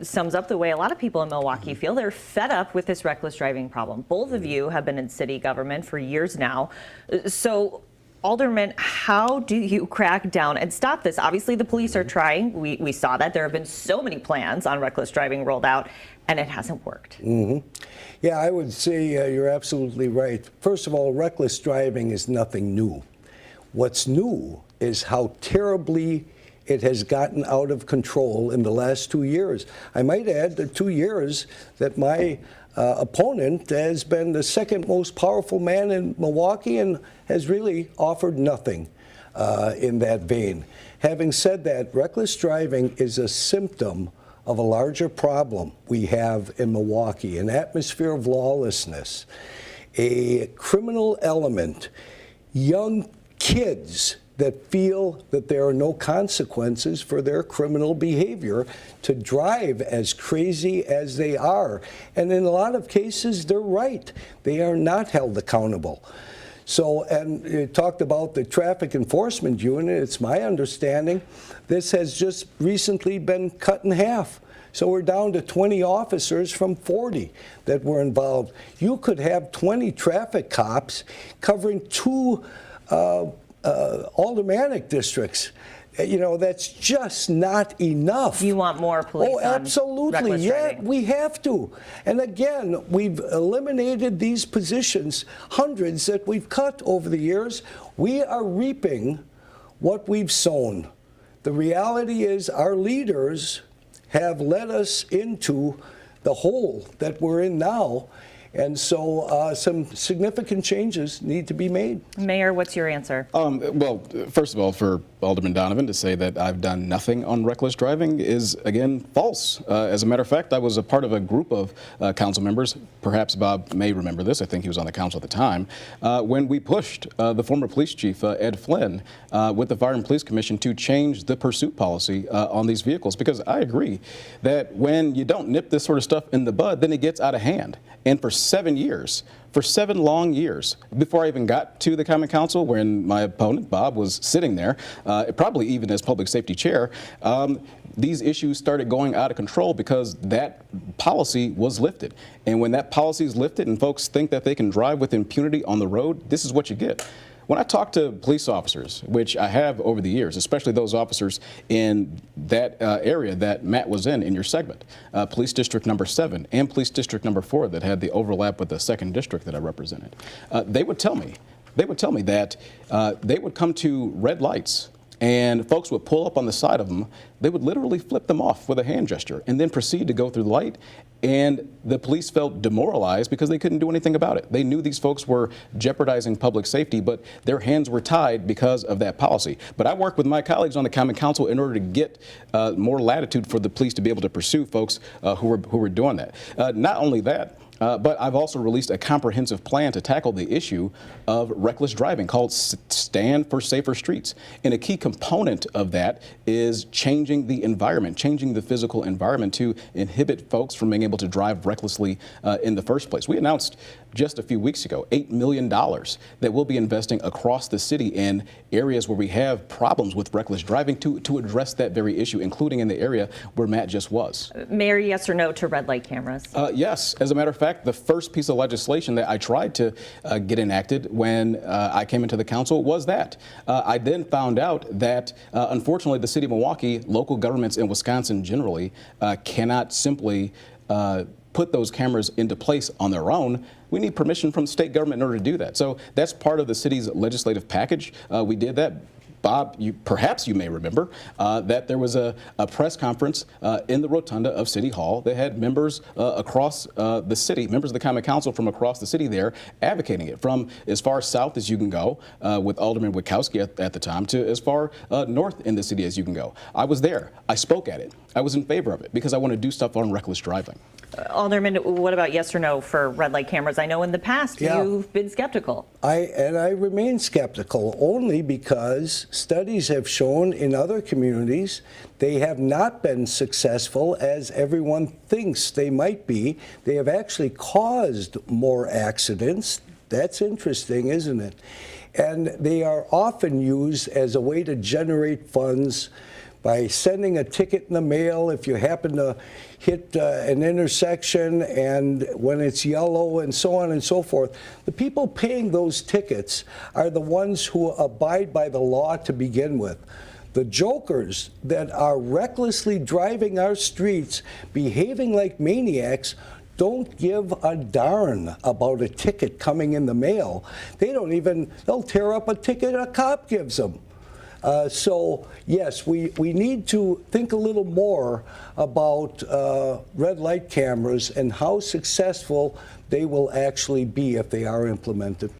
Sums up the way a lot of people in Milwaukee feel. They're fed up with this reckless driving problem. Both of you have been in city government for years now. So, Alderman, how do you crack down and stop this? Obviously, the police are trying. We saw that. There have been so many plans on reckless driving rolled out, and it hasn't worked. Yeah, I would say you're absolutely right. First of all, reckless driving is nothing new. What's new is how terribly it has gotten out of control in the last 2 years. I might add the 2 years that my opponent has been the second most powerful man in Milwaukee and has really offered nothing in that vein. Having said that, reckless driving is a symptom of a larger problem we have in Milwaukee, an atmosphere of lawlessness, a criminal element, young kids that feel that there are no consequences for their criminal behavior to drive as crazy as they are. And in a lot of cases, they're right. They are not held accountable. So, and you talked about the traffic enforcement unit. It's my understanding this has just recently been cut in half. So we're down to 20 officers from 40 that were involved. You could have 20 traffic cops covering two aldermanic districts. You know, that's just not enough. You want more police? Oh, absolutely. Yeah, driving. we have to. And again, we've eliminated these positions, hundreds that we've cut over the years. We are reaping what we've sown. The reality is our leaders have led us into the hole that we're in now. And so some significant changes need to be made. Mayor, what's your answer? Well, first of all, for Alderman Donovan to say that I've done nothing on reckless driving is, again, false. As a matter of fact, I was a part of a group of council members. Perhaps Bob may remember this. I think he was on the council at the time. When we pushed the former police chief, Ed Flynn, with the Fire and Police Commission to change the pursuit policy on these vehicles. Because I agree that when you don't nip this sort of stuff in the bud, then it gets out of hand. And for 7 years, for 7 long years, before I even got to the Common Council, when my opponent, Bob, was sitting there, probably even as public safety chair, these issues started going out of control because that policy was lifted. And when that policy is lifted and folks think that they can drive with impunity on the road, this is what you get. When I talk to police officers, which I have over the years, especially those officers in that area that Matt was in your segment, Police District number 7 and Police District number 4 that had the overlap with the 2nd District that I represented, they would tell me that they would come to red lights and folks would pull up on the side of them. They would literally flip them off with a hand gesture and then proceed to go through the light. And the police felt demoralized because they couldn't do anything about it. They knew these folks were jeopardizing public safety, but their hands were tied because of that policy. But I worked with my colleagues on the Common Council in order to get more latitude for the police to be able to pursue folks who were doing that. Not only that, but I've also released a comprehensive plan to tackle the issue of reckless driving called Stand for Safer Streets. And a key component of that is changing the environment, changing the physical environment to inhibit folks from being able to drive recklessly in the first place. We announced just a few weeks ago $8 million that we'll be investing across the city in areas where we have problems with reckless driving to address that very issue, including in the area where Matt just was. Mayor, yes or no to red light cameras? Yes. As a matter of fact, the first piece of legislation that I tried to get enacted when I came into the council was that. I then found out that, unfortunately, the city of Milwaukee, local governments in Wisconsin generally, cannot simply put those cameras into place on their own. We need permission from the state government in order to do that. So that's part of the city's legislative package. We did that. Bob, perhaps you may remember that there was a press conference in the rotunda of City Hall that had members across the city, members of the Common Council from across the city there advocating it, from as far south as you can go with Alderman Witkowski at the time to as far north in the city as you can go. I was there. I spoke at it. I was in favor of it because I want to do stuff on reckless driving. Alderman, what about yes or no for red light cameras? I know in the past you've been skeptical. I remain skeptical only because studies have shown in other communities they have not been successful as everyone thinks they might be. They have actually caused more accidents. That's interesting, isn't it? And they are often used as a way to generate funds by sending a ticket in the mail if you happen to hit an intersection and when it's yellow and so on and so forth. The people paying those tickets are the ones who abide by the law to begin with. The jokers that are recklessly driving our streets, behaving like maniacs, don't give a darn about a ticket coming in the mail. They'll tear up a ticket a cop gives them. So, yes, we need to think a little more about red light cameras and how successful they will actually be if they are implemented.